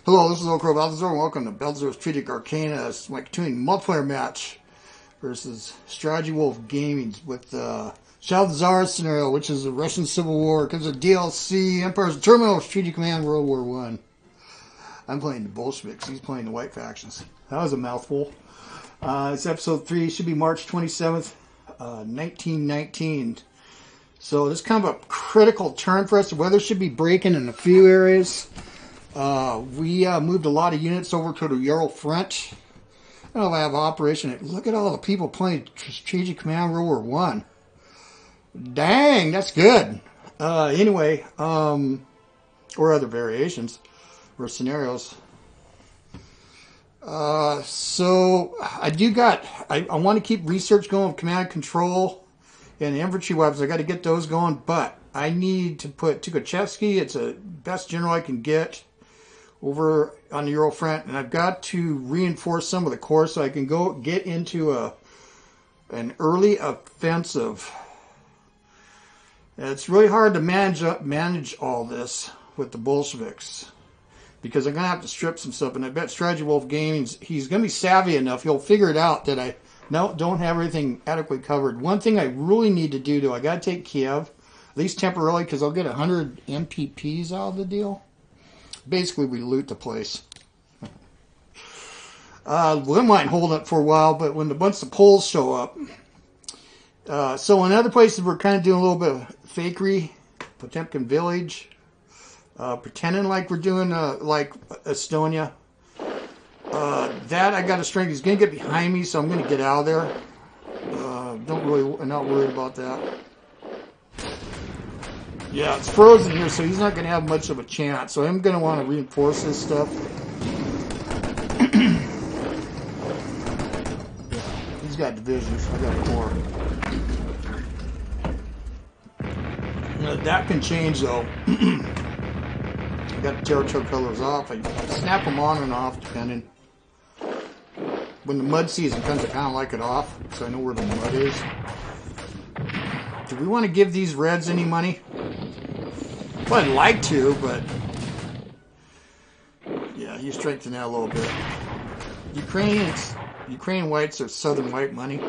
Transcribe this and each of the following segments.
Hello, this is OldCrowBalthazor, and welcome to Balthazor's Strategic Arcana. It's my continuing multiplayer match versus StrategyWolfGames with Shadow of the Tsars scenario, which is the Russian Civil War. It comes with DLC, Empire's Terminal, Strategic Command, World War I. I'm playing the Bolsheviks. He's playing the White Factions. That was a mouthful. It's episode 3. It should be March 27th, 1919. So this is kind of a critical turn for us. The weather should be breaking in a few areas. We moved a lot of units over to the Ural Front. I don't have operation. Look at all the people playing Strategic Command World War I. Dang, that's good. Anyway, or other variations or scenarios. So I want to keep research going with command and control and infantry weapons. I got to get those going, but I need to put Tukhachevsky. It's the best general I can get over on the Ural Front, and I've got to reinforce some of the corps so I can go get into an early offensive. And it's really hard to manage all this with the Bolsheviks because I'm going to have to strip some stuff, and I bet StrategyWolfGames, he's going to be savvy enough. He'll figure it out that I don't have everything adequately covered. One thing I really need to do, though, I got to take Kiev, at least temporarily, because I'll get 100 MPPs out of the deal. Basically, we loot the place. We might hold it for a while, but when a bunch of Poles show up. So in other places, we're kind of doing a little bit of fakery. Potemkin Village. Pretending like we're doing like Estonia. That I got a strength. He's going to get behind me, so I'm going to get out of there. I'm not worried about that. Yeah, it's frozen here, so he's not going to have much of a chance. So I'm going to want to reinforce this stuff. He's got divisions. I got a corps. That can change, though. I got the territory colors off. I snap them on and off, depending. When the mud season comes, I kind of like it off, so I know where the mud is. Do we want to give these Reds any money? Well, I'd like to, but yeah, you strengthen that a little bit. Ukrainian whites are Southern white money.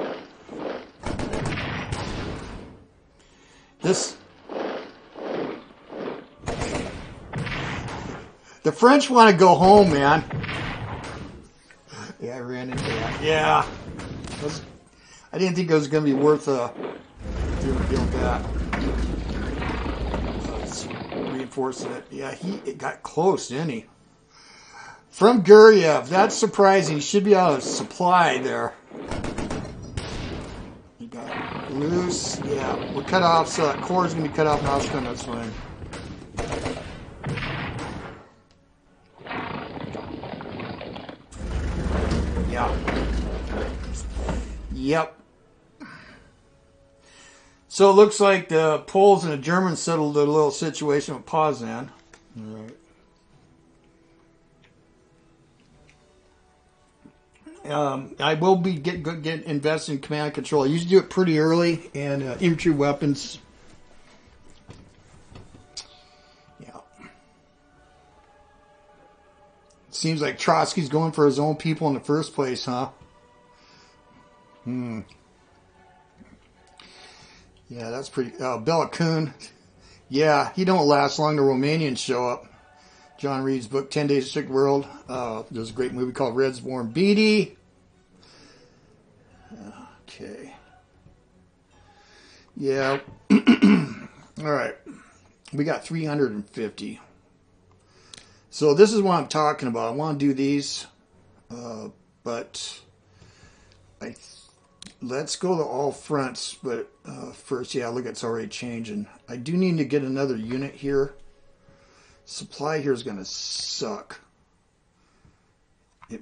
The French want to go home, man. Yeah, I ran into that. Yeah, I didn't think it was going to be worth doing a deal with that. Reinforcing it. Yeah, it got close, didn't he? From Guryev. That's surprising. He should be out of supply there. He got loose. Yeah, we're cut off, so that core is going to be cut off. Now it's going to swing. Yeah. Yep. So it looks like the Poles and the Germans settled a little situation with Poznan. All right. I will be get invested in command and control. I usually do it pretty early, and infantry weapons. Yeah. It seems like Trotsky's going for his own people in the first place, huh? Yeah, that's pretty... Bela Kun. Yeah, he don't last long. The Romanians show up. John Reed's book, 10 Days to Strict World. There's a great movie called Red's Warm Beatty. Okay. Yeah. Alright. We got 350. So this is what I'm talking about. I want to do these. But... Let's go to all fronts, but first, yeah, look, it's already changing. I do need to get another unit here. Supply here is going to suck.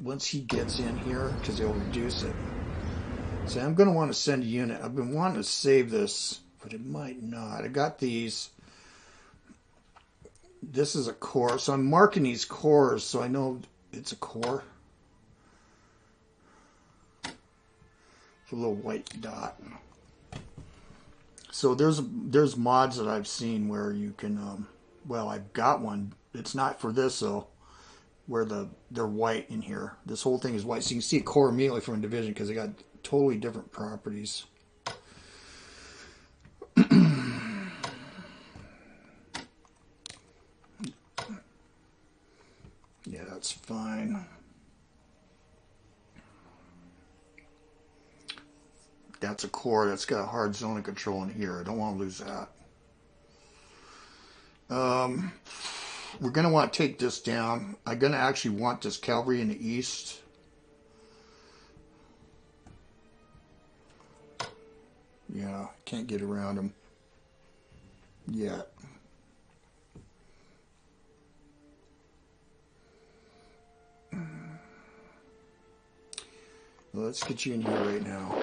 Once he gets in here, because they'll reduce it. So I'm going to want to send a unit. I've been wanting to save this, but it might not. I got these. This is a core, so I'm marking these cores so I know it's a core. A little white dot. So there's mods that I've seen where you can well, I've got one. It's not for this though. where they're white in here. This whole thing is white, so you can see a core immediately from a division because they got totally different properties. Yeah, that's fine. That's a core that's got a hard zone of control in here. I don't want to lose that. We're going to want to take this down. I'm going to actually want this cavalry in the east. Yeah, can't get around them yet. Well, let's get you in here right now.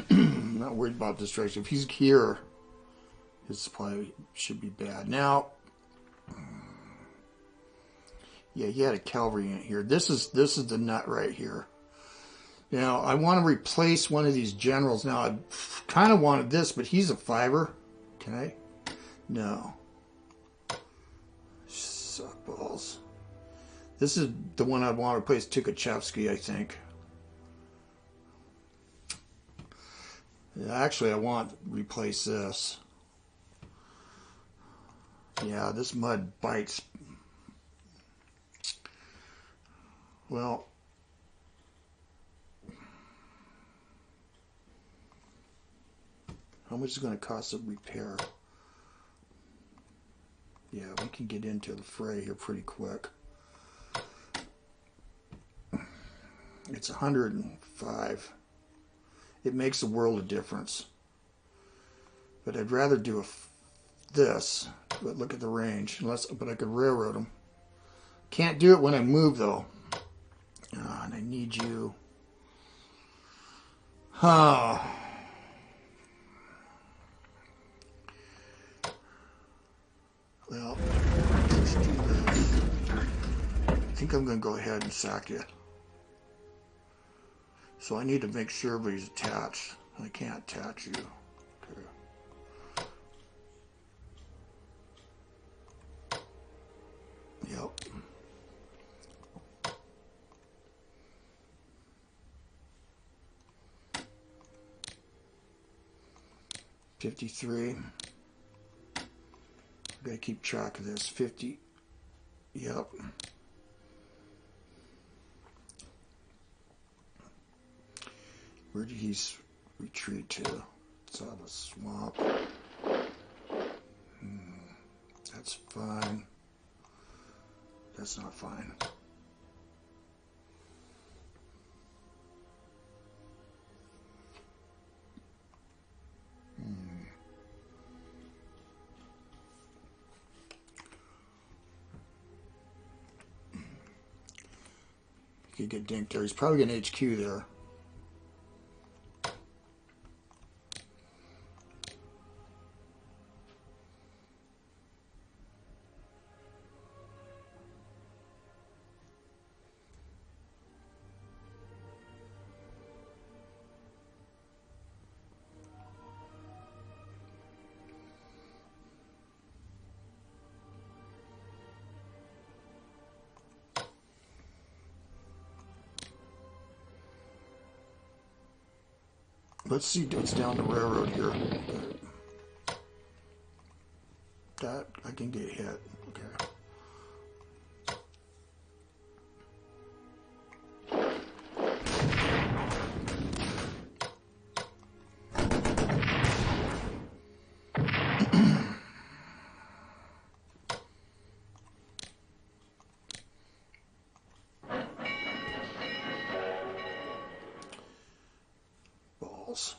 I'm not worried about distraction. If he's here, his supply should be bad. Now, yeah, he had a cavalry in here. This is the nut right here. Now, I want to replace one of these generals. Now, I kind of wanted this, but he's a fiver. Can I? No. Suck balls. This is the one I want to replace, Tukhachevsky, I think. Actually, I want to replace this. Yeah, this mud bites. Well, how much is it going to cost to repair? Yeah, we can get into the fray here pretty quick. It's 105. It makes a world of difference. But I'd rather do this. But look at the range. But I could railroad them. Can't do it when I move, though. And I need you. Well, let's do this. I think I'm going to go ahead and sack you. So I need to make sure everybody's attached. I can't attach you. Okay. Yep. $53. I gotta keep track of this. 50. Yep. Where did he retreat to? It's out of the swamp. That's fine. That's not fine. He could get dinked there. He's probably got an HQ there. Let's see what's down the railroad here. That I can get hit. Okay. Balls.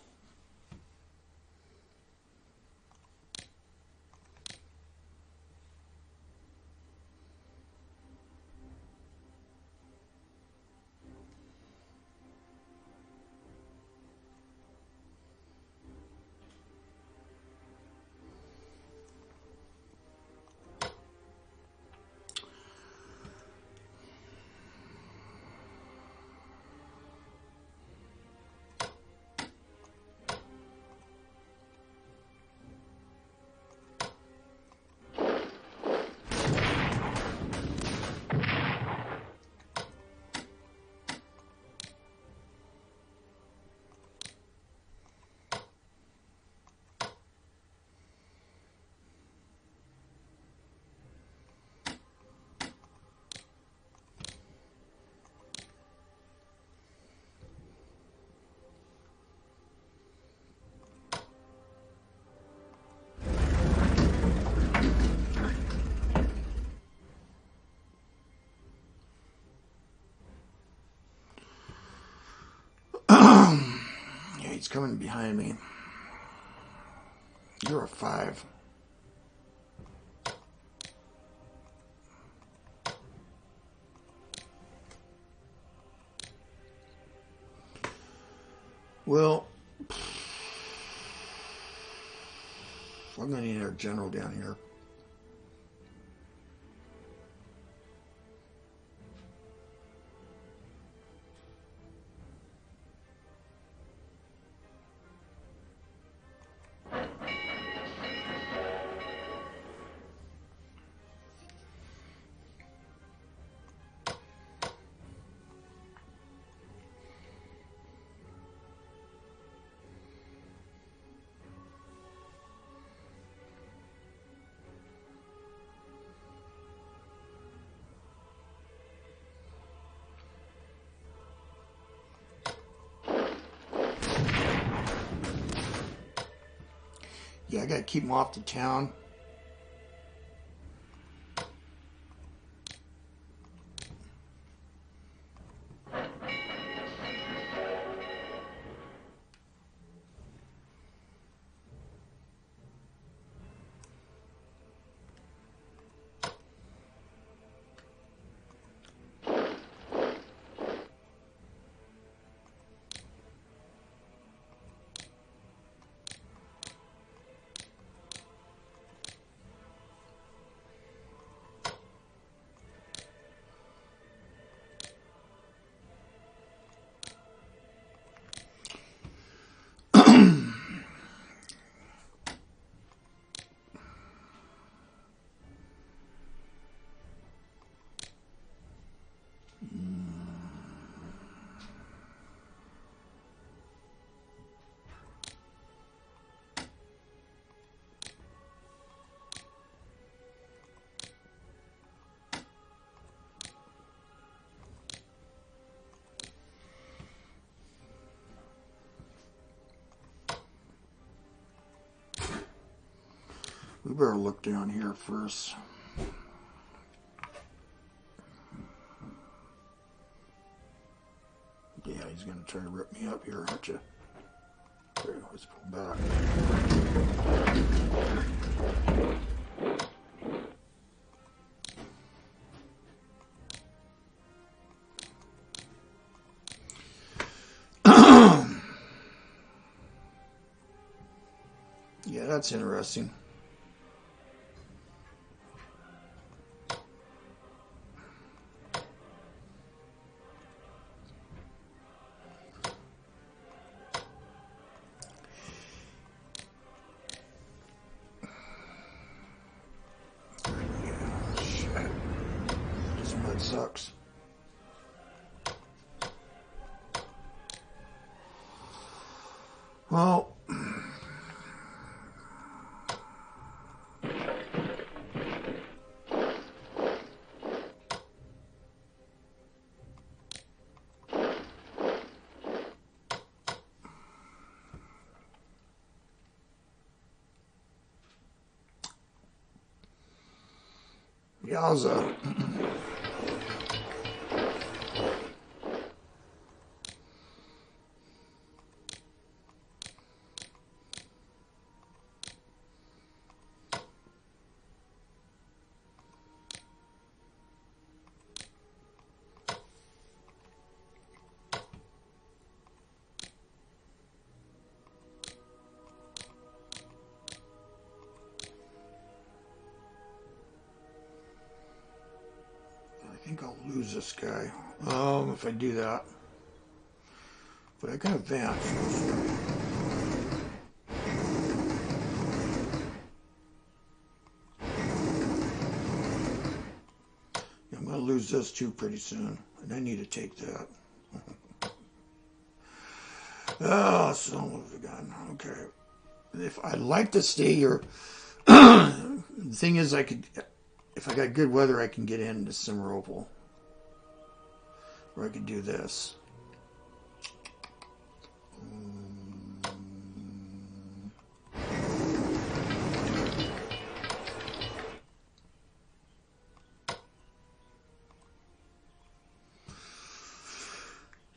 coming behind me. You're a 5. Well, I'm going to need our general down here. Yeah, I got to keep them off the town. We better look down here first. Yeah, he's going to try to rip me up here, aren't you? Okay, let's pull back. Yeah, that's interesting. Sucks. Well, yowza. I think I'll lose this guy. If I do that. But I can advance. I'm going to lose this too pretty soon. And I need to take that. Oh, son of a gun. Okay. If I'd like to stay here, the thing is, if I got good weather, I can get into Simferopol. Or I could do this.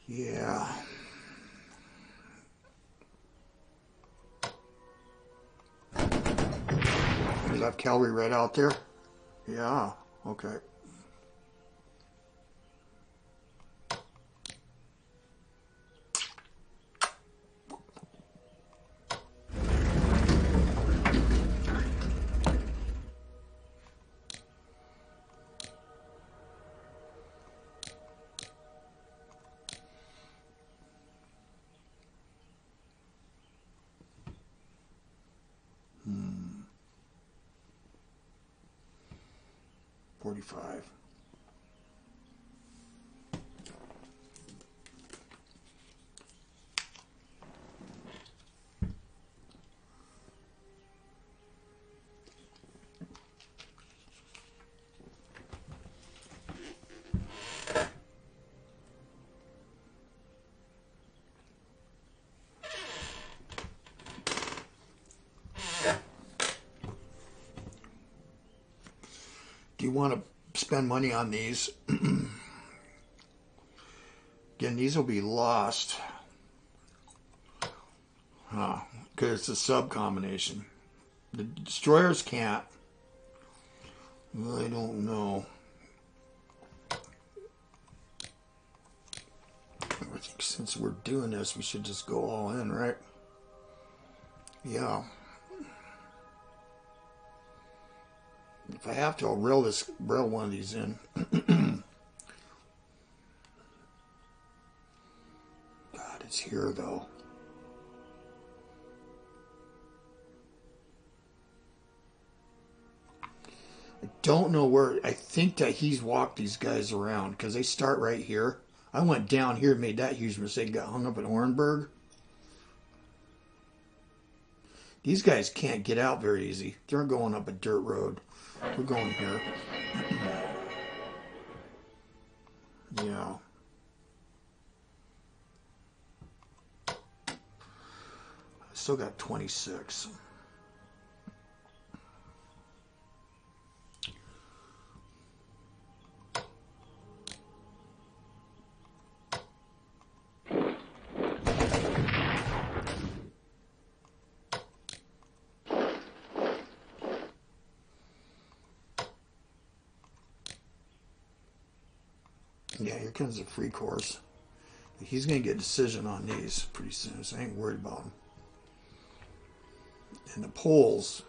Yeah. have cavalry right out there? Yeah, okay. Hmm. 45. Do you want to spend money on these? Again, these will be lost. Because it's a sub combination. The destroyers can't. I don't know. I think since we're doing this, we should just go all in, right? Yeah. If I have to, I'll rail one of these in. God, it's here though. I don't know where. I think that he's walked these guys around because they start right here. I went down here, made that huge mistake, got hung up at Orenburg. These guys can't get out very easy. They're going up a dirt road. We're going here. Yeah. I still got 26. Yeah, here comes the free course. He's going to get a decision on these pretty soon, so I ain't worried about him. And the polls,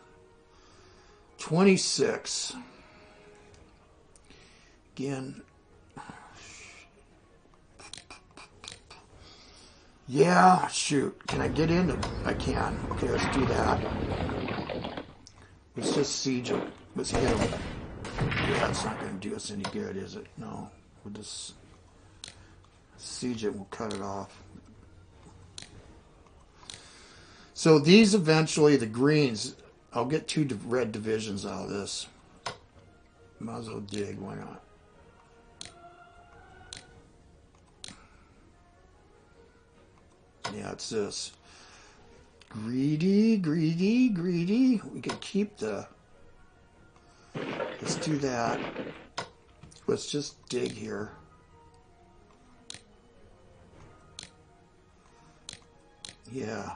26. Again, yeah, shoot. Can I get in? I can. Okay, let's do that. Let's just siege him. Let's hit him. Yeah, it's not going to do us any good, is it? No. We'll just siege it and we'll cut it off. So these eventually, the greens, I'll get 2 red divisions out of this. Might as well dig, why not? Yeah, it's this. Greedy, greedy, greedy. We can keep the... Let's do that. Let's just dig here. Yeah.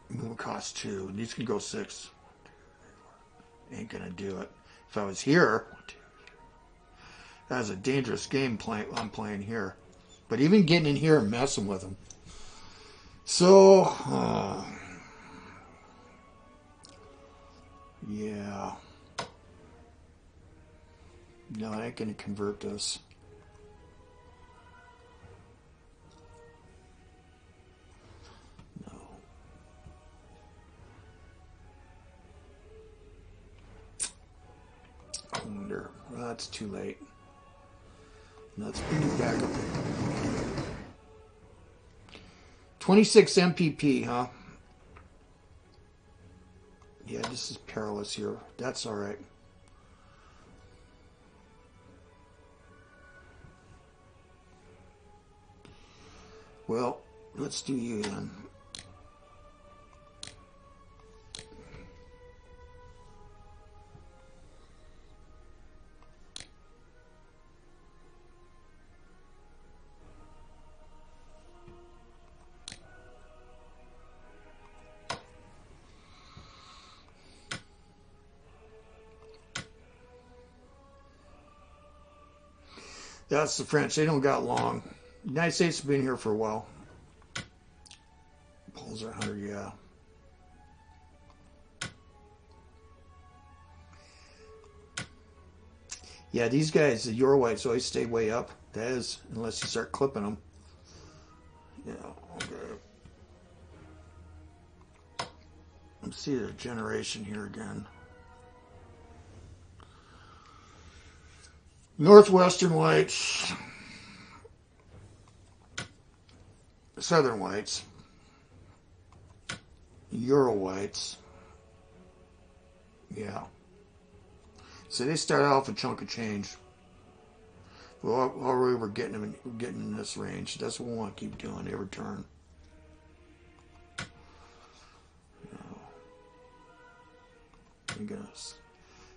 Move cost 2. These can go 6. Ain't gonna do it. If I was here, that's a dangerous game I'm playing here. But even getting in here and messing with them. So, yeah. No, I ain't gonna convert this. No. I wonder. Well, that's too late. Let's bring it back up. 26 MPP, huh? Yeah, this is perilous here. That's all right. Well, let's do you then. That's the French. They don't got long. The United States have been here for a while. Poles are 100, yeah. Yeah, these guys, the Ural whites, always stay way up. That is, unless you start clipping them. Yeah, okay. Let's see the generation here again. Northwestern whites. Southern whites. Ural whites. Yeah. So they start off a chunk of change. Well, already we're getting them in this range. That's what we want to keep doing every turn.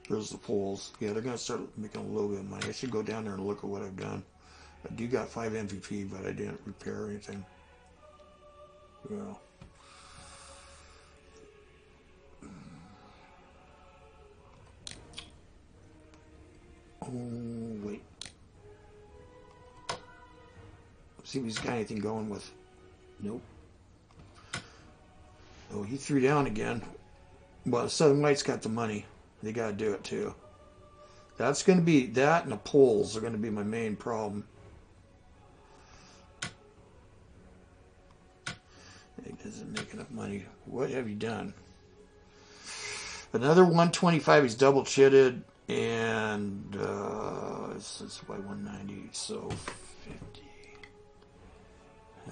Here's the poles. Yeah, they're gonna start making a little bit of money. I should go down there and look at what I've done. I do got 5 MVP, but I didn't repair anything. Yeah. Oh, wait. Let's see if he's got anything going with. Nope. Oh, he threw down again. Well, the Southern Whites got the money. They got to do it too. That's going to be, that and the poles are going to be my main problem. It doesn't make enough money. What have you done? Another 125. He's double chitted. And this is by 190, so 50.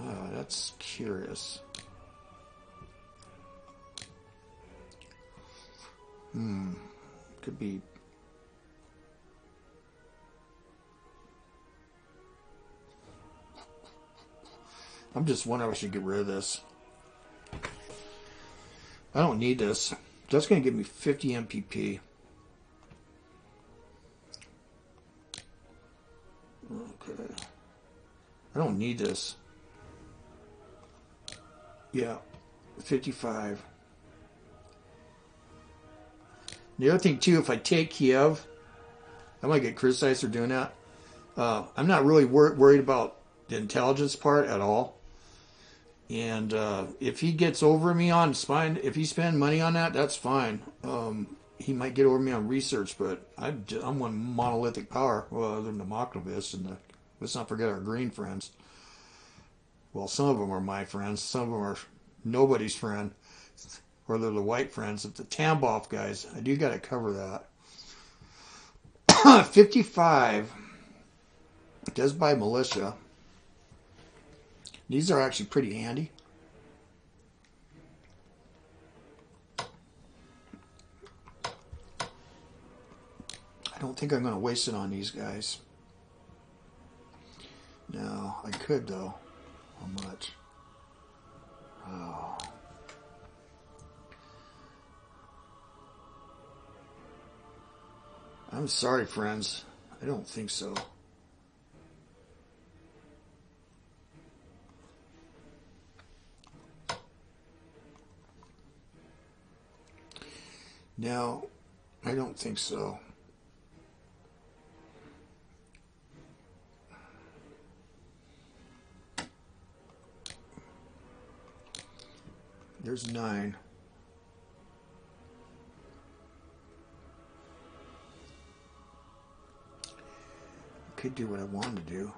Oh, that's curious. Could be. I'm just wondering if I should get rid of this. I don't need this. That's going to give me 50 MPP. Okay. I don't need this. Yeah. 55. The other thing, too, if I take Kiev, I might get criticized for doing that. I'm not really worried about the intelligence part at all. And if he gets over me on spine, if he spends money on that, that's fine. He might get over me on research, but I'm one monolithic power. Well, other than the Mokovis, and let's not forget our green friends. Well, some of them are my friends. Some of them are nobody's friend. Or they're the white friends. The Tambov guys, I do got to cover that. 55. It does buy militia. These are actually pretty handy. I don't think I'm going to waste it on these guys. No, I could though. How much? Oh. I'm sorry, friends. I don't think so. No, I don't think so. There's 9. Could do what I wanted to do.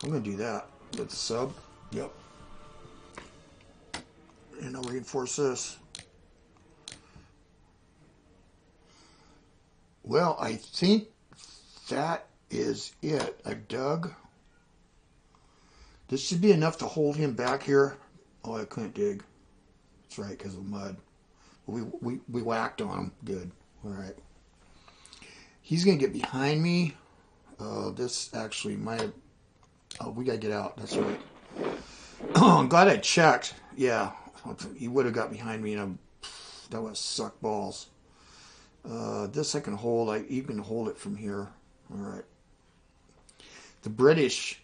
I'm going to do that with the sub. Yep. And I'll reinforce this. Well, I think that is it. I've dug. This should be enough to hold him back here. Oh, I couldn't dig. That's right, because of mud. We whacked on him. Good. All right. He's going to get behind me. This actually might have... Oh, we got to get out. That's right. Oh, I'm glad I checked. Yeah. He would have got behind me, and that would suck balls. This I can hold. You can hold it from here. All right. The British,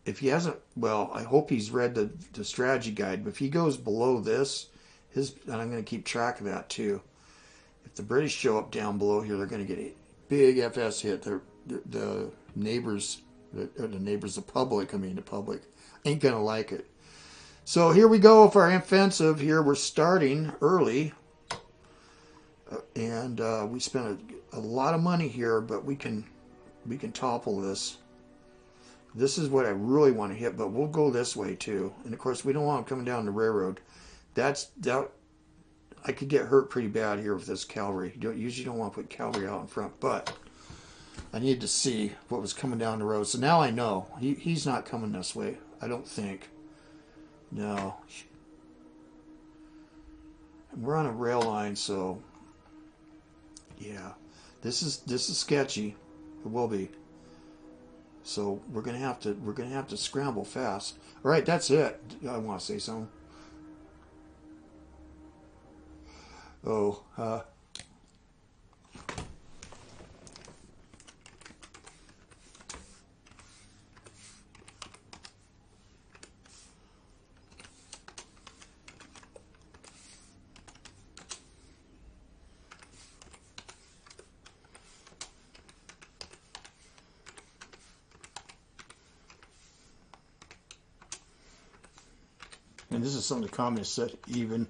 if he hasn't... Well, I hope he's read the strategy guide. But if he goes below this, and I'm going to keep track of that too. If the British show up down below here, they're going to get big FS hit. The neighbors, the public, the public, ain't going to like it. So here we go with our offensive. Here we're starting early. And we spent a lot of money here, but we can topple this. This is what I really want to hit, but we'll go this way too. And of course, we don't want them coming down the railroad. That I could get hurt pretty bad here with this cavalry. You usually don't want to put cavalry out in front, but I needed to see what was coming down the road. So now I know he's not coming this way. I don't think. No. And we're on a rail line, so yeah, this is sketchy. It will be. So we're gonna have to scramble fast. All right, that's it. I want to say something. Oh, and this is something the communists said even.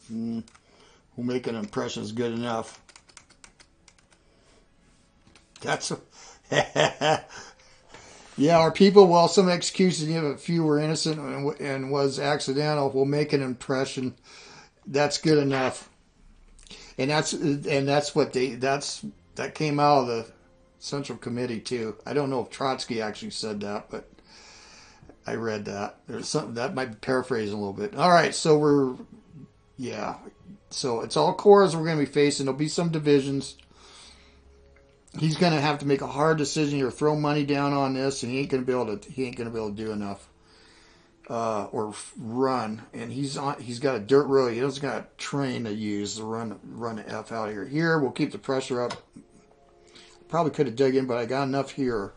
We'll make an impression is good enough. That's yeah, our people, well, some executions, a few were innocent and was accidental. We'll make an impression. That's good enough. And that's what that came out of the Central Committee too. I don't know if Trotsky actually said that, but I read that. There's something that might be paraphrasing a little bit. All right, so so it's all corps we're going to be facing. There'll be some divisions. He's going to have to make a hard decision here, throw money down on this, and he ain't going to be able to do enough or run. And he's got a dirt road. He doesn't got a train to use to run the F out of here. Here we'll keep the pressure up. Probably could have dug in, but I got enough here.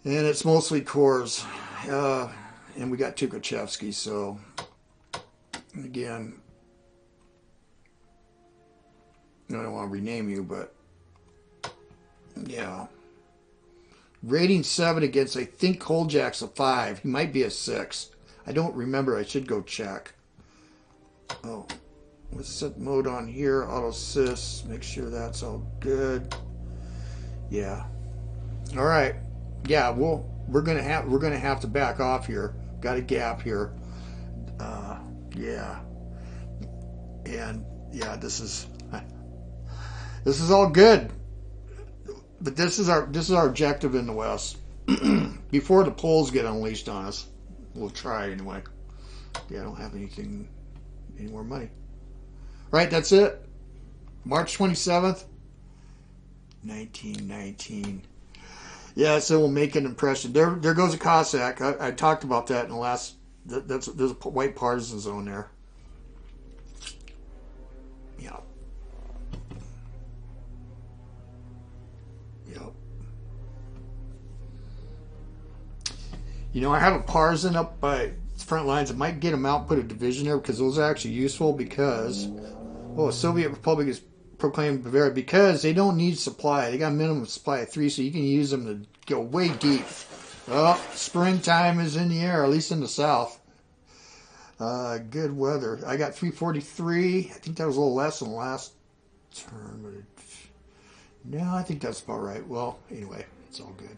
And it's mostly corps, and we got Tukhachevsky. So again, I don't want to rename you, but yeah. Rating 7 against, I think Koljak's a 5. He might be a 6. I don't remember. I should go check. Oh, let's set mode on here. Auto assist. Make sure that's all good. Yeah. All right. Yeah. We're gonna have to back off here. Got a gap here. Yeah. And yeah, this is all good. But this is our objective in the West. Before the Poles get unleashed on us. We'll try anyway. Yeah, I don't have any more money. Right, that's it. March 27th, 1919. Yeah, so we'll make an impression. There goes a Cossack. I talked about that in the last. There's a white partisan zone there. Yeah. Yep. I have a partisan up by front lines. I might get them out, put a division there because those are actually useful because, Soviet Republic is proclaimed Bavaria because they don't need supply. They got a minimum supply of 3, so you can use them to go way deep. Well, springtime is in the air, at least in the south. Good weather. I got 343. I think that was a little less than the last turn, but no, I think that's about right. Well, anyway, it's all good.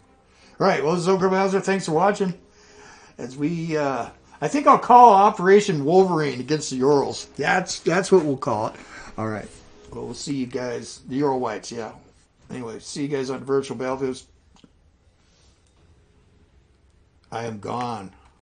All right, well, this is OldCrowBalthazor. Thanks for watching. As we, I think I'll call Operation Wolverine against the Urals. That's what we'll call it. All right. Well, we'll see you guys. The Ural Whites, yeah. Anyway, see you guys on virtual battlefields. I am gone.